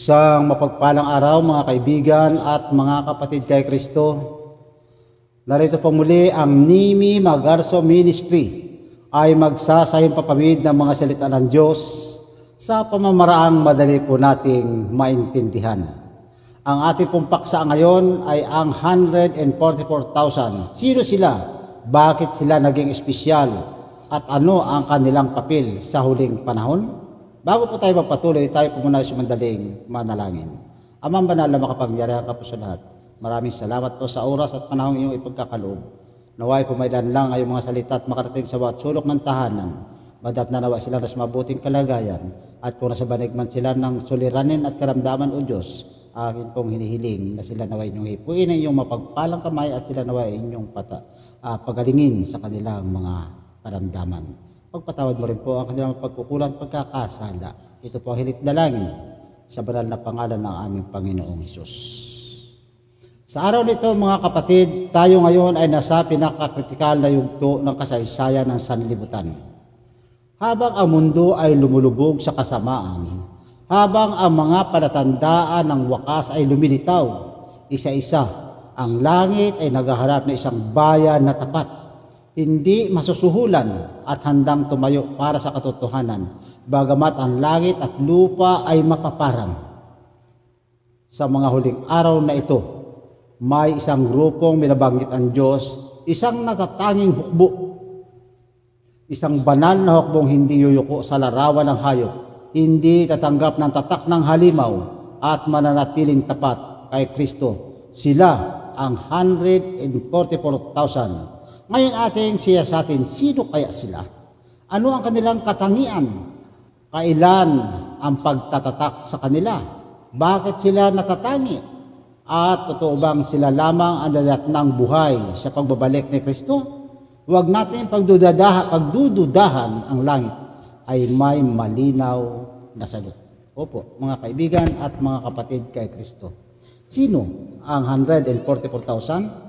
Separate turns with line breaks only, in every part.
Isang mapagpalang araw mga kaibigan at mga kapatid kay Kristo. Narito po muli ang Nimi Magarso Ministry ay magsasayang papawid ng mga salita ng Diyos sa pamamaraang madali po nating maintindihan. Ang ating pong paksa ngayon ay ang 144,000. Sino sila? Bakit sila naging espesyal? At ano ang kanilang papel sa huling panahon? Bago po tayo magpatuloy, tayo po muna sa mandaling manalangin. Amang banal na makapangyarihan ka po sa lahat. Maraming salamat po sa oras at panahong iyong ipagkakaloob. Naway pumaylan lang ay mga salita at makarating sa bawat sulok ng tahanan. Madat na nawa sila sa mabuting kalagayan at kung nasa banig man sila ng suliranin at karamdaman o Diyos, akin pong hinihiling na sila naway inyong hipuin ang inyong mapagpalang kamay at sila naway inyong pagalingin sa kanilang mga karamdaman. Pagpatawad mo rin po ang kanilang pagkukulang at pagkakasala. Ito po ang hilit dalangin sa banal na pangalan ng aming Panginoong Hesus. Sa araw nito mga kapatid, tayo ngayon ay nasa pinakakritikal na yugto ng kasaysayan ng sanlibutan. Habang ang mundo ay lumulubog sa kasamaan, habang ang mga palatandaan ng wakas ay lumilitaw, isa-isa, ang langit ay naghaharap na isang bayan na tapat, hindi masusuhulan at handang tumayo para sa katotohanan, bagamat ang langit at lupa ay mapaparang. Sa mga huling araw na ito, may isang grupong binabanggit ang Diyos, isang natatanging hukbo, isang banal na hukbong hindi yuyuko sa larawan ng hayop, hindi tatanggap ng tatak ng halimaw at mananatiling tapat kay Kristo. Sila ang 144,000. Ngayon ating siyasatin, sino kaya sila? Ano ang kanilang katangian? Kailan ang pagtatatak sa kanila? Bakit sila natatangi? At totoo bang sila lamang ang dadatnang buhay sa pagbabalik ni Kristo? Huwag natin pagdududahan ang langit ay may malinaw na sagot. Opo, mga kaibigan at mga kapatid kay Kristo. Sino ang 144,000?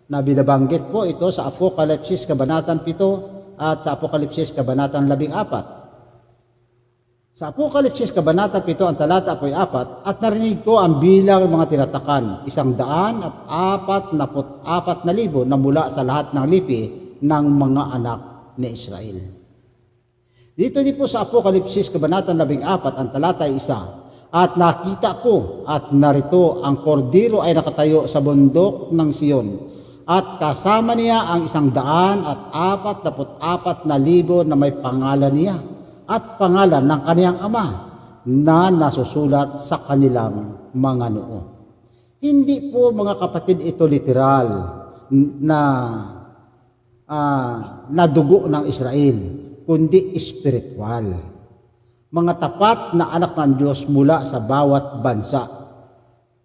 Na binabanggit po ito sa Apokalipsis Kabanatang 7 at sa Apokalipsis Kabanatang 14. Sa Apokalipsis Kabanatang 7 ang talata po ay 4 at narinig ko ang bilang ng mga tinatakan 144,000 na mula sa lahat ng lipi ng mga anak ni Israel. Dito din po sa Apokalipsis Kabanatang 14 ang talata ay 1. At nakita ko at narito ang kordero ay nakatayo sa bundok ng Sion. At kasama niya ang 144,000 na may pangalan niya at pangalan ng kaniyang ama na nasusulat sa kanilang mga noo. Hindi po mga kapatid ito literal na dugo ng Israel, kundi espiritual. Mga tapat na anak ng Diyos mula sa bawat bansa.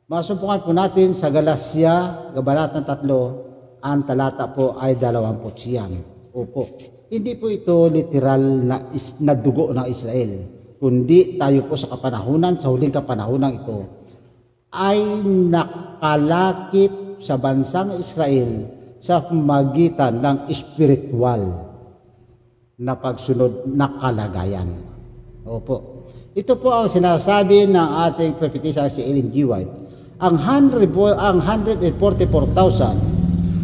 Masumpungan po natin sa Galatia, Kabanatang 3, ang talata po ay 20. Opo, hindi po ito literal na dugo ng Israel, kundi tayo po sa kapanahunan, sa huling kapanahunan ito, ay nakalakip sa bansang Israel sa pamagitan ng espiritual na pagsunod na kalagayan. Opo, ito po ang sinasabi ng ating propetisa si Ellen G. White. Ang 144,000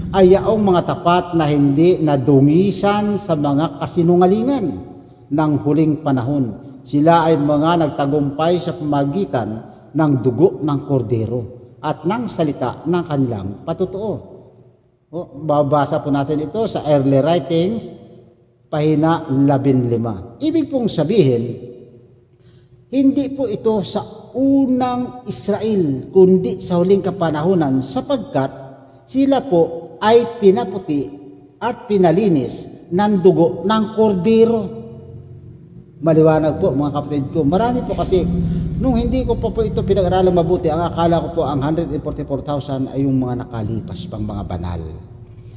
ay yaong mga tapat na hindi nadungisan sa mga kasinungalingan ng huling panahon. Sila ay mga nagtagumpay sa pamagitan ng dugo ng kordero at ng salita ng kanilang patutuo. Babasa po natin ito sa Early Writings, pahina 15. Ibig pong sabihin, hindi po ito sa unang Israel, kundi sa huling kapanahunan, sapagkat sila po ay pinaputi at pinalinis ng dugo ng kordero. Maliwanag po mga kapatid ko. Marami po kasi, nung hindi ko po ito pinag-aralang mabuti, ang akala ko po ang 144,000 ay yung mga nakalipas pang mga banal.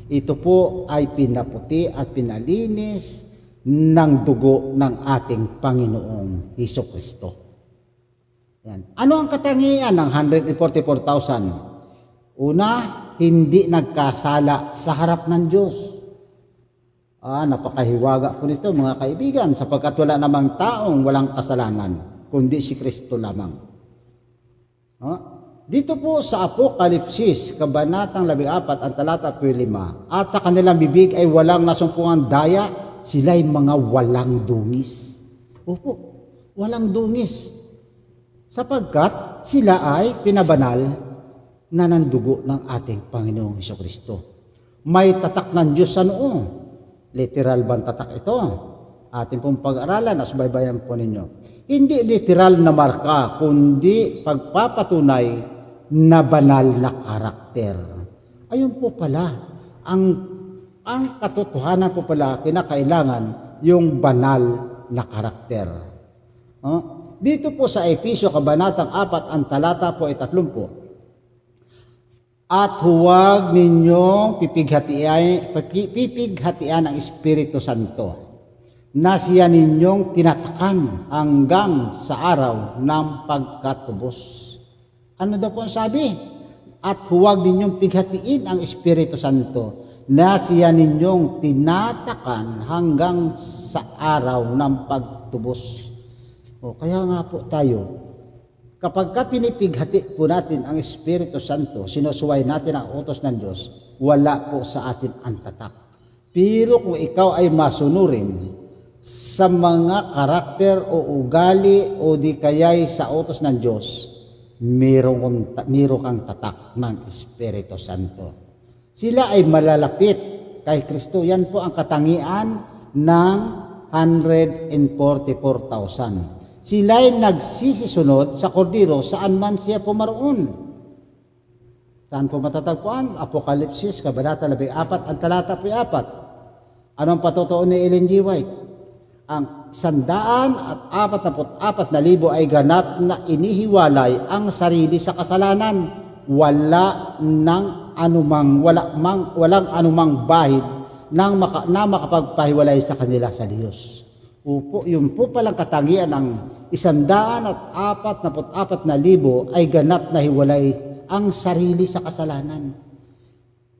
Ito po ay pinaputi at pinalinis ng dugo ng ating Panginoong Hesukristo. Yan. Ano ang katangian ng 144,000? Una, hindi nagkasala sa harap ng Diyos. Napakahiwaga po nito mga kaibigan, sapagkat wala namang taong walang kasalanan, kundi si Kristo lamang. Dito po sa Apokalipsis, Kabanatang 14, ang talata 5, at sa kanilang bibig ay walang nasumpungang daya, sila'y mga walang dungis. Opo, walang dungis. Sapagkat sila ay pinabanal na ng dugo ng ating Panginoong Hesukristo. May tatak ng Diyos sa noo. Literal bang tatak ito? Ating pong pag-aralan, nasubaybayan po ninyo. Hindi literal na marka, kundi pagpapatunay na banal na karakter. Ayun po pala, ang katotohanan po pala, kinakailangan yung banal na karakter. Dito po sa Efesyo, Kabanatang 4, ang talata po ay 30. At huwag ninyong pipighatian ang Espiritu Santo, na siya ninyong tinatakan hanggang sa araw ng pagkatubos. Ano daw po ang sabi? At huwag ninyong pighatiin ang Espiritu Santo, na siya ninyong tinatakan hanggang sa araw ng pagtubos. Kaya nga po tayo, kapag pinipighati po natin ang Espiritu Santo, sinusuway natin ang utos ng Diyos, wala po sa atin ang tatak. Pero kung ikaw ay masunurin sa mga karakter o ugali o di kaya'y sa utos ng Diyos, meron kang tatak ng Espiritu Santo. Sila ay malalapit kay Kristo. Yan po ang katangian ng 144,000. Sila'y nagsisisunod sa kordero saan man siya pumaroon. Saan po matatagpuan? Apokalipsis, Kabanata 14, ang talata 4. Anong patutuon ni Ellen G. White? Ang 144,000 ay ganap na inihiwalay ang sarili sa kasalanan. Walang anumang bahid na makapagpahiwalay sa kanila sa Diyos. Opo, yun po palang katangian ng 144,000 ay ganap na hiwalay ang sarili sa kasalanan.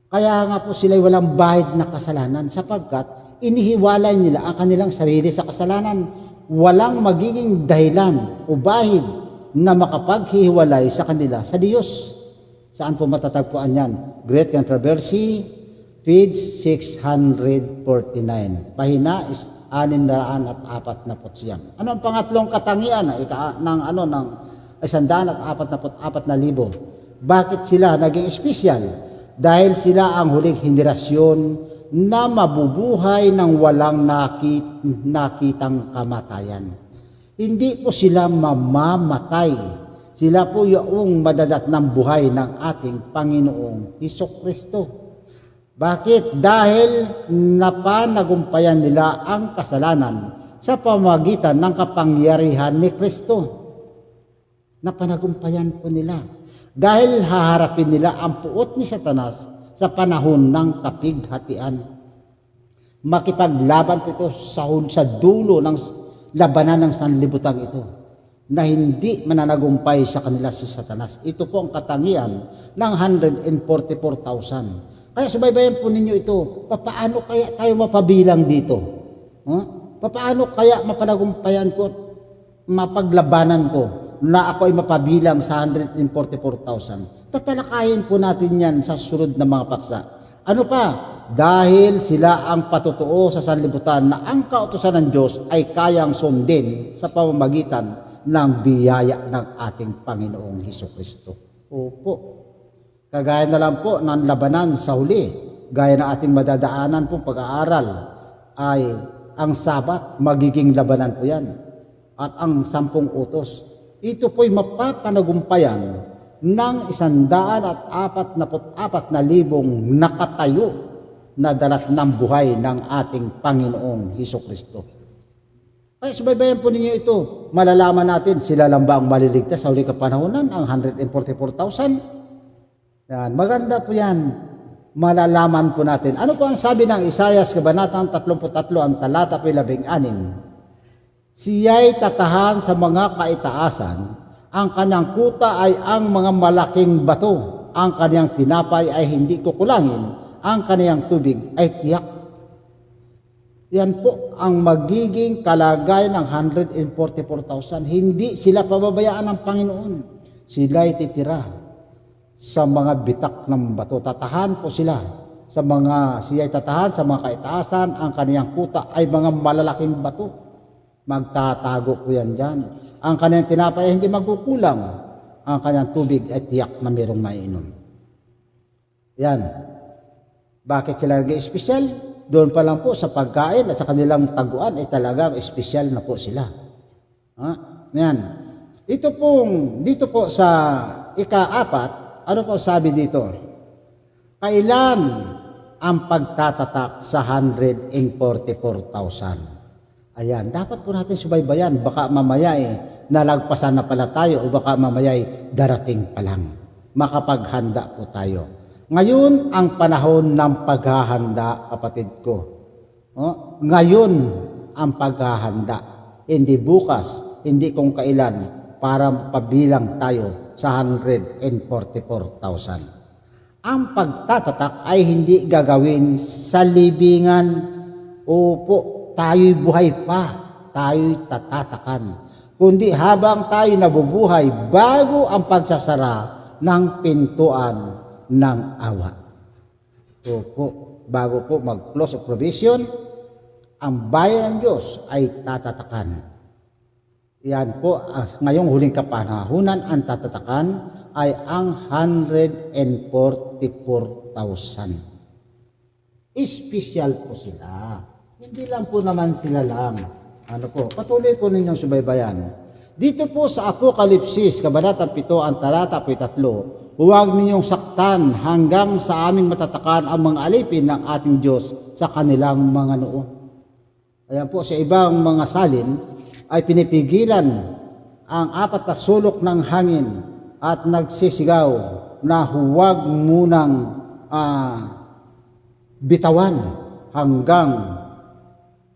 Kaya nga po sila'y walang bahid na kasalanan sapagkat inihiwalay nila ang kanilang sarili sa kasalanan. Walang magiging dahilan o bahid na makapaghihiwalay sa kanila sa Diyos. Saan po matatagpuan yan? Great Controversy, page 649. Pahina is 640. Ano ang pangatlong katangian ng 144,000? Bakit sila naging espesyal? Dahil sila ang huling henerasyon na mabubuhay ng walang nakitang kamatayan. Hindi po sila mamamatay. Sila po yung madadatnang buhay ng ating Panginoong Hesukristo. Bakit? Dahil napanagumpayan nila ang kasalanan sa pamamagitan ng kapangyarihan ni Kristo. Napanagumpayan po nila. Dahil haharapin nila ang puot ni Satanas sa panahon ng kapighatian. Makipaglaban po ito sa dulo ng labanan ng sanlibutan ito, na hindi mananagumpay sa kanila si Satanas. Ito po ang katangian ng 144,000. Kaya subaybayan po ninyo ito, paano kaya tayo mapabilang dito? Paano kaya mapanagumpayan ko, mapaglabanan ko, na ako ay mapabilang sa 144,000? Tatalakayin po natin yan sa susunod na mga paksa. Ano pa? Dahil sila ang patutuo sa sanlibutan na ang kautusan ng Diyos ay kayang sundin sa pamamagitan ng biyaya ng ating Panginoong Hesukristo. Opo. Kagaya na lang po ng labanan sa huli, gaya na ating madadaanan po pag-aaral, ay ang Sabat, magiging labanan po yan. At ang 10 utos, ito po'y mapapanagumpayan ng 144,000 nakatayo na dalat ng buhay ng ating Panginoong Hesukristo. Kaya subaybayan po ninyo ito, malalaman natin sila lang ba ang maliligtas sa huli kapanahonan, ang 144,000? Yan, maganda po yan. Malalaman po natin. Ano po ang sabi ng Isaias, Kabanatang 33, ang talata 16? Siya'y tatahan sa mga kaitaasan, ang kanyang kuta ay ang mga malaking bato, ang kanyang tinapay ay hindi kukulangin, ang kanyang tubig ay tiyak. Yan po ang magiging kalagayan ng 144,000. Hindi sila pababayaan ng Panginoon. sila'y titira sa mga bitak ng bato. Tatahan po sila sa mga, siya'y tatahan sa mga kaitaasan, ang kaniyang kuta ay mga malalaking bato. Magtatago po yan dyan. Ang kaniyang tinapay ay hindi magkukulang. Ang kaniyang tubig ay tiyak na mayroong maiinom. Yan. Bakit sila nag-espesyal? Doon pa lang po sa pagkain at sa kanilang taguan ay talagang espesyal na po sila. Yan. Dito po sa ika-4, ano po sabi dito? Kailan ang pagtatatak sa 144,000? Ayan, dapat po natin subaybayan. Baka mamaya nalagpasan na pala tayo o baka mamaya darating pa lang. Makapaghanda po tayo. Ngayon ang panahon ng paghahanda, kapatid ko. Ngayon ang paghahanda. Hindi bukas, hindi kung kailan, para pabilang tayo sa 144,000. Ang pagtatatak ay hindi gagawin sa libingan. Opo, tayo'y buhay pa, tayo'y tatatakan. Kundi habang tayo nabubuhay bago ang pagsasara ng pintuan ng awa. Opo, bago po mag-close of provision, ang bayan ng Diyos ay tatatakan. Yan po, ngayong huling kapanahunan, ang tatatakan ay ang 144,000. Espesyal po sila. Hindi lang po naman sila lang. Patuloy po ninyong subaybayan. Dito po sa Apokalipsis, Kabanata 7, ang talata 3, huwag ninyong saktan hanggang sa aming matatakan ang mga alipin ng ating Diyos sa kanilang mga noo. Ayan po, sa ibang mga salin ay pinipigilan ang 4 na sulok ng hangin at nagsisigaw na huwag munang bitawan hanggang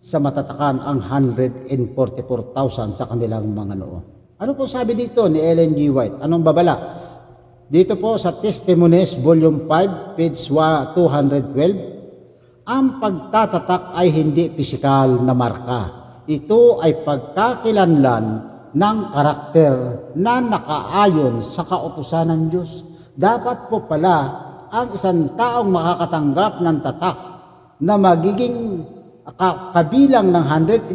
sa matatakan ang 144,000 sa kanilang mga noo. Ano po sabi dito ni Ellen G. White? Anong babala? Dito po sa Testimonies, Volume 5, page 212, ang pagtatatak ay hindi pisikal na marka. Ito ay pagkakilanlan ng karakter na nakaayon sa kautusan ng Diyos. Dapat po pala ang isang taong makakatanggap ng tatak na magiging kabilang ng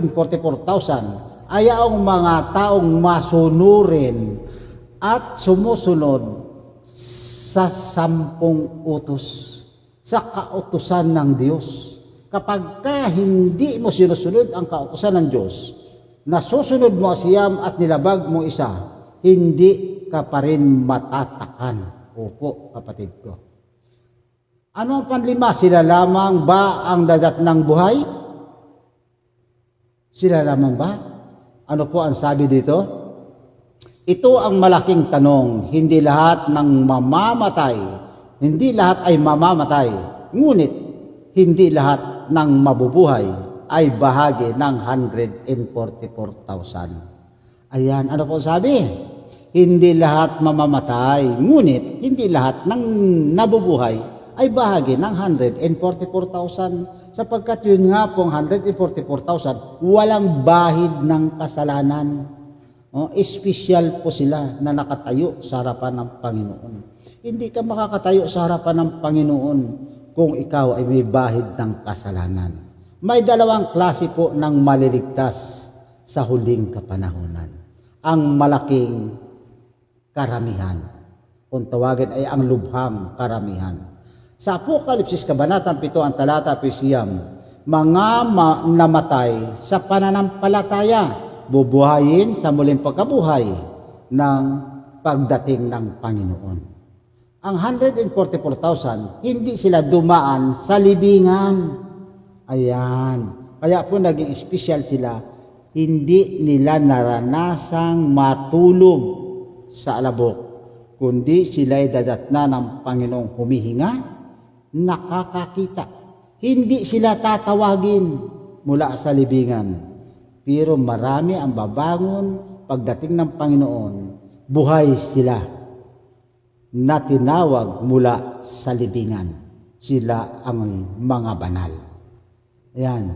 144,000 ay ang mga taong masunurin at sumusunod sa 10 utos, sa kautusan ng Diyos. Kapag hindi mo sinusunod ang kautusan ng Diyos, nasusunod mo siyam at nilabag mo isa, hindi ka pa rin matatakan. Opo, kapatid ko. Ano ang panlima? Sila lamang ba ang dadatnang buhay? Sila lamang ba? Ano po ang sabi dito? Ito ang malaking tanong. Hindi lahat ng mamamatay, hindi lahat ay mamamatay, ngunit hindi lahat ng mabubuhay ay bahagi ng 144,000. Ayan, ano po sabi? Hindi lahat mamamatay, ngunit hindi lahat ng nabubuhay ay bahagi ng 144,000, sapagkat yun nga pong 144,000 walang bahid ng kasalanan. Espesyal po sila na nakatayo sa harapan ng Panginoon. Hindi ka makakatayo sa harapan ng Panginoon kung ikaw ay may bahid ng kasalanan. May dalawang klase po ng maliligtas sa huling kapanahunan. Ang malaking karamihan, kung tawagin ay ang lubhang karamihan. Sa Apokalipsis, Kabanata 7, ang talata 9, mga namatay sa pananampalataya, bubuhayin sa muling pagkabuhay ng pagdating ng Panginoon. Ang 144,000, hindi sila dumaan sa libingan. Ayan. Kaya po naging espesyal sila, hindi nila naranasang matulog sa alabok, kundi sila'y dadatna ng Panginoong humihinga, nakakakita. Hindi sila tatawagin mula sa libingan. Pero marami ang babangon pagdating ng Panginoon. Buhay sila na tinawag mula sa libingan. Sila ang mga banal. Ayan.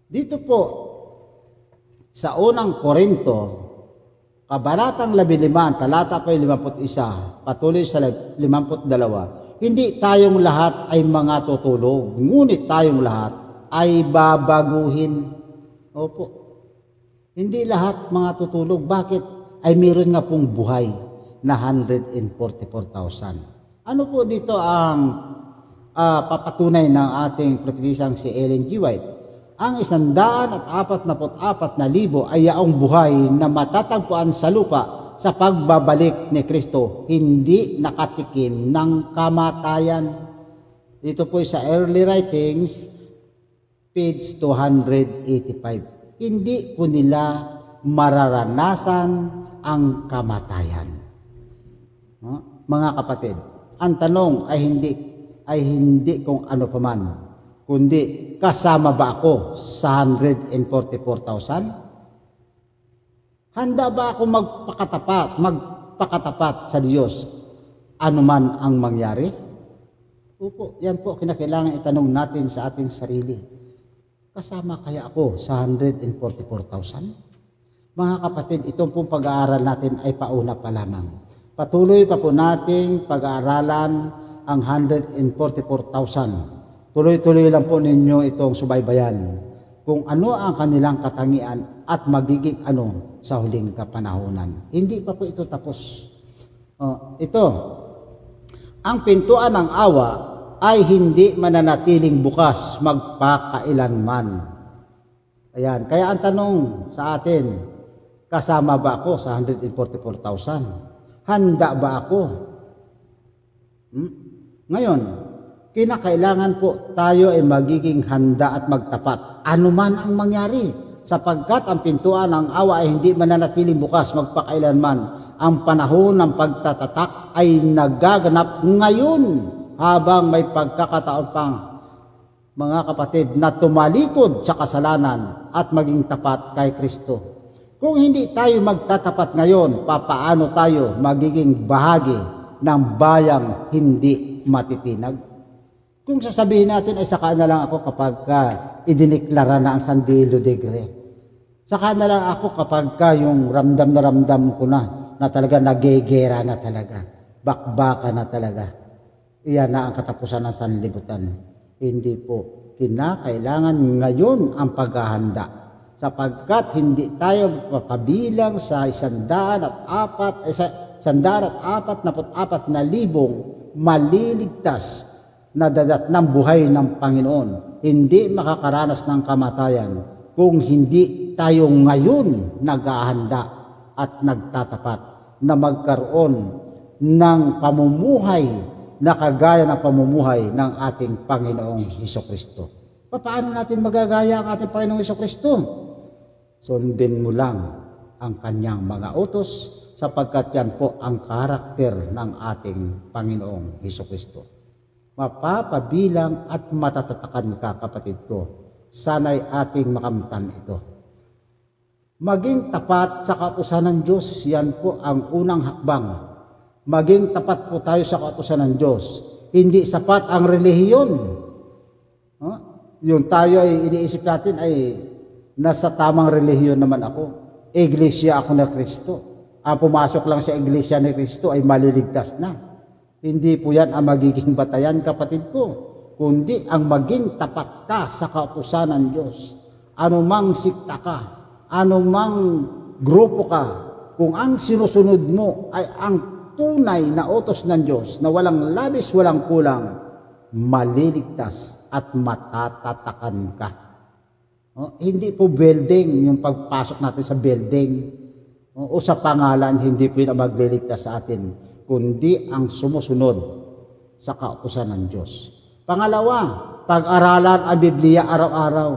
Dito po, sa unang Korinto, Kabanatang 15, talata po 51, patuloy sa 52, hindi tayong lahat ay mga tutulog, ngunit tayong lahat ay babaguhin. Opo, hindi lahat mga tutulog. Bakit? Ay meron nga pong buhay na 144,000. Ano po dito ang papatunay ng ating prophetisang si Ellen G. White? Ang 144,000 ay yaong buhay na matatagpuan sa lupa sa pagbabalik ni Kristo, hindi nakatikim ng kamatayan. Dito po sa Early Writings, page 285. Hindi po nila mararanasan ang kamatayan. Mga kapatid, ang tanong ay hindi kung ano paman, kundi kasama ba ako sa 144,000? Handa ba ako magpakatapat sa Diyos anuman ang mangyari? Opo, yan po kinakailangan itanong natin sa ating sarili. Kasama kaya ako sa 144,000? Mga kapatid, itong pong pag-aaral natin ay pauna pa lamang. Patuloy pa po nating pag-aaralan ang 144,000. Tuloy-tuloy lang po ninyo itong subaybayan kung ano ang kanilang katangian at magiging ano sa huling kapanahunan. Hindi pa po ito tapos. Ito, ang pintuan ng awa ay hindi mananatiling bukas magpakailanman. Ayan, kaya ang tanong sa atin, kasama ba ako sa 144,000? Handa ba ako? Ngayon, kinakailangan po tayo ay magiging handa at magtapat anuman ang mangyari, sapagkat ang pintuan ng awa ay hindi mananatiling bukas magpakailanman. Ang panahon ng pagtatatak ay nagaganap ngayon habang may pagkakataon pang, mga kapatid, na tumalikod sa kasalanan at maging tapat kay Kristo. Kung hindi tayo magtatapat ngayon, papaano tayo magiging bahagi ng bayang hindi matitinag? Kung sasabihin natin ay saka na lang ako kapag idiniklara na ang Sandilo Degre. Saka na lang ako kapag yung ramdam na ramdam ko na talaga nagegera na talaga. Bakbaka na talaga. Iyan na ang katapusan ng sanlibutan. Hindi po. Kinakailangan ngayon ang paghahanda. Sapagkat hindi tayo papabilang sa 144,000 maliligtas na dadatnang buhay ng Panginoon, hindi makakaranas ng kamatayan kung hindi tayo ngayon naghahanda at nagtatapat na magkaroon ng pamumuhay na kagaya ng pamumuhay ng ating Panginoong Hesukristo. Paano natin magagaya ang ating Panginoong Hesukristo? Sundin mo lang ang kanyang mga utos, sapagkat yan po ang karakter ng ating Panginoong Hesukristo. Mapapabilang at matatatakan ka, kapatid ko. Sana'y ating makamtan ito. Maging tapat sa kautusan ng Diyos, yan po ang unang hakbang. Maging tapat po tayo sa kautusan ng Diyos. Hindi sapat ang relihiyon. Yung tayo ay iniisip natin ay nasa tamang relihiyon naman ako. Iglesia ako na Kristo. Ang pumasok lang sa iglesia ni Kristo ay maliligtas na. Hindi po yan ang magiging batayan, kapatid ko, kundi ang maging tapat ka sa kautusan ng Diyos. Anumang sikta ka, anumang grupo ka, kung ang sinusunod mo ay ang tunay na utos ng Diyos na walang labis, walang kulang, maliligtas at matatatakan ka. Hindi po building yung pagpasok natin sa building o sa pangalan, hindi po yun ang magliligtas sa atin, kundi ang sumusunod sa kautusan ng Diyos. Pangalawa, pag-aralan ang Biblia araw-araw.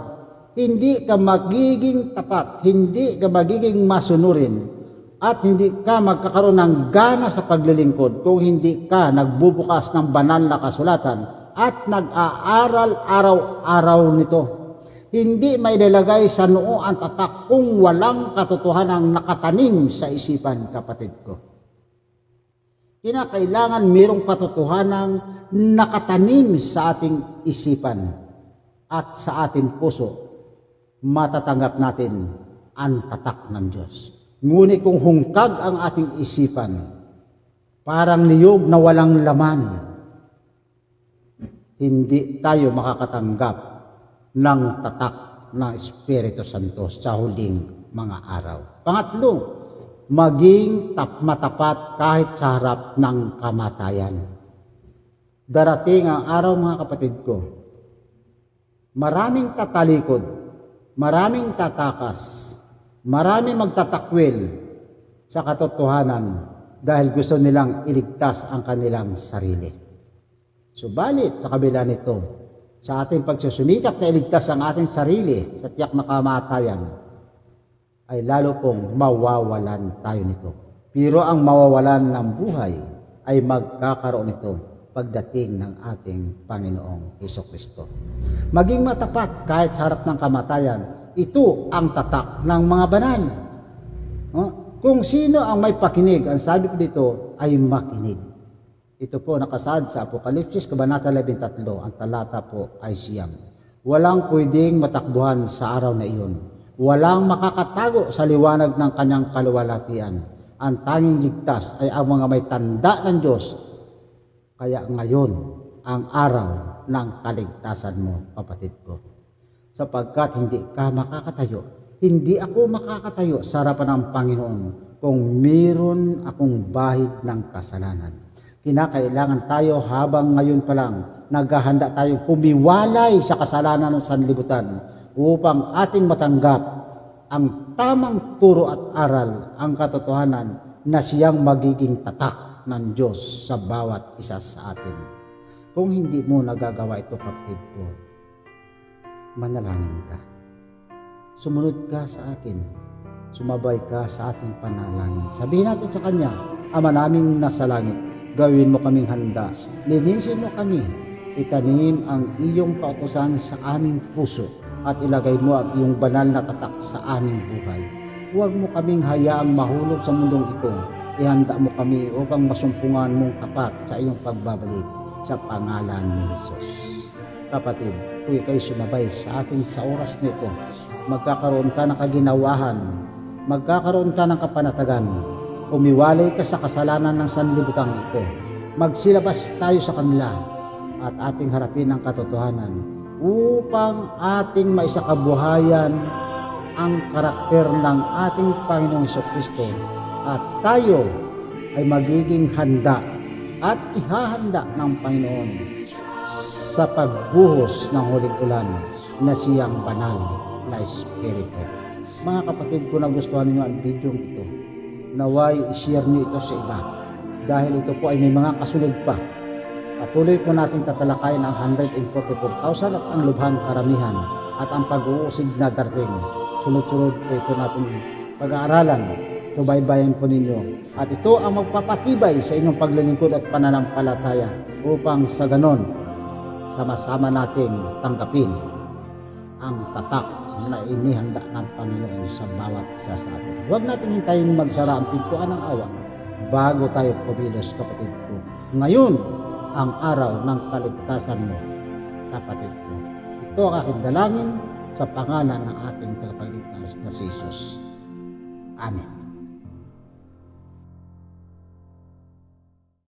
Hindi ka magiging tapat, hindi ka magiging masunurin, at hindi ka magkakaroon ng gana sa paglilingkod kung hindi ka nagbubukas ng banal na kasulatan at nag-aaral araw-araw nito. Hindi may ilalagay sa noo ang tatak kung walang katotohanang nakatanim sa isipan, kapatid ko. Kinakailangan mayroong katotohanang nakatanim sa ating isipan at sa ating puso, matatanggap natin ang tatak ng Diyos. Ngunit kung hungkag ang ating isipan, parang niyog na walang laman, hindi tayo makakatanggap ng tatak ng Espiritu Santo sa huling mga araw. Pangatlo, maging matapat kahit sa harap ng kamatayan. Darating ang araw, mga kapatid ko, maraming tatalikod, maraming tatakas, maraming magtatakwil sa katotohanan dahil gusto nilang iligtas ang kanilang sarili. Subalit sa kabila nito, sa ating pagsusumikap na iligtas ang ating sarili sa tiyak na kamatayan, ay lalo pong mawawalan tayo nito. Pero ang mawawalan ng buhay ay magkakaroon nito pagdating ng ating Panginoong Hesukristo. Maging matapat kahit sa harap ng kamatayan, ito ang tatak ng mga banal. Kung sino ang may pakinig, ang sabi ko dito ay makinig. Ito po nakasaad sa Apokalipsis, Kabanata 13, ang talata po ay 9. Walang pwedeng matakbuhan sa araw na iyon. Walang makakatago sa liwanag ng kanyang kaluwalhatian. Ang tanging ligtas ay ang mga may tanda ng Diyos. Kaya ngayon, ang araw ng kaligtasan mo, kapatid ko. Sapagkat hindi ka makakatayo, hindi ako makakatayo sa harapan ng Panginoon kung meron akong bahid ng kasalanan. Kinakailangan tayo habang ngayon pa lang naghahanda tayong pumiwalay sa kasalanan ng sanlibutan upang ating matanggap ang tamang turo at aral, ang katotohanan na siyang magiging tatak ng Diyos sa bawat isa sa atin. Kung hindi mo nagagawa ito, kapatid ko, manalangin ka. Sumunod ka sa akin. Sumabay ka sa ating panalangin. Sabihin natin sa Kanya, Ama naming nasa langit, gawin mo kaming handa, linisin mo kami, itanim ang iyong kautusan sa aming puso at ilagay mo ang iyong banal na tatak sa aming buhay. Huwag mo kaming hayaang mahulog sa mundong ito. Ihanda mo kami upang masumpungan mong tapat sa iyong pagbabalik sa pangalan ni Jesus. Kapatid, kung ikaw'y sumabay sa akin sa oras nito, magkakaroon ka ng kaginawahan, magkakaroon ka ng kapanatagan, umiwalay ka sa kasalanan ng sanlibutang ito. Magsilabas tayo sa kanila at ating harapin ang katotohanan upang ating maisakabuhayan ang karakter ng ating Panginoong Hesukristo at tayo ay magiging handa at ihahanda ng Panginoon sa pagbuhos ng huling ulan na siyang banal na Espiritu. Mga kapatid ko, nagustuhan ninyo ang video ito, naway i-share nyo ito sa iba dahil ito po ay may mga kasunod pa. Patuloy po natin tatalakayin ang 144,000 at ang lubhang karamihan at ang pag-uusig na darating. Sunod-sunod po ito natin pag-aaralan. Subaybayan po ninyo at ito ang magpapatibay sa inyong paglilingkod at pananampalataya upang sa ganon sama-sama nating tanggapin ang tatak na inihanda ng Panginoon sa bawat isa sa atin. Huwag natin hintayin magsara ang pintuan ng awa bago tayo pumilos, kapatid ko. Ngayon, ang araw ng kaligtasan mo, kapatid ko. Ito ang aking dalangin sa pangalan ng ating tagapagligtas na si Jesus. Amen.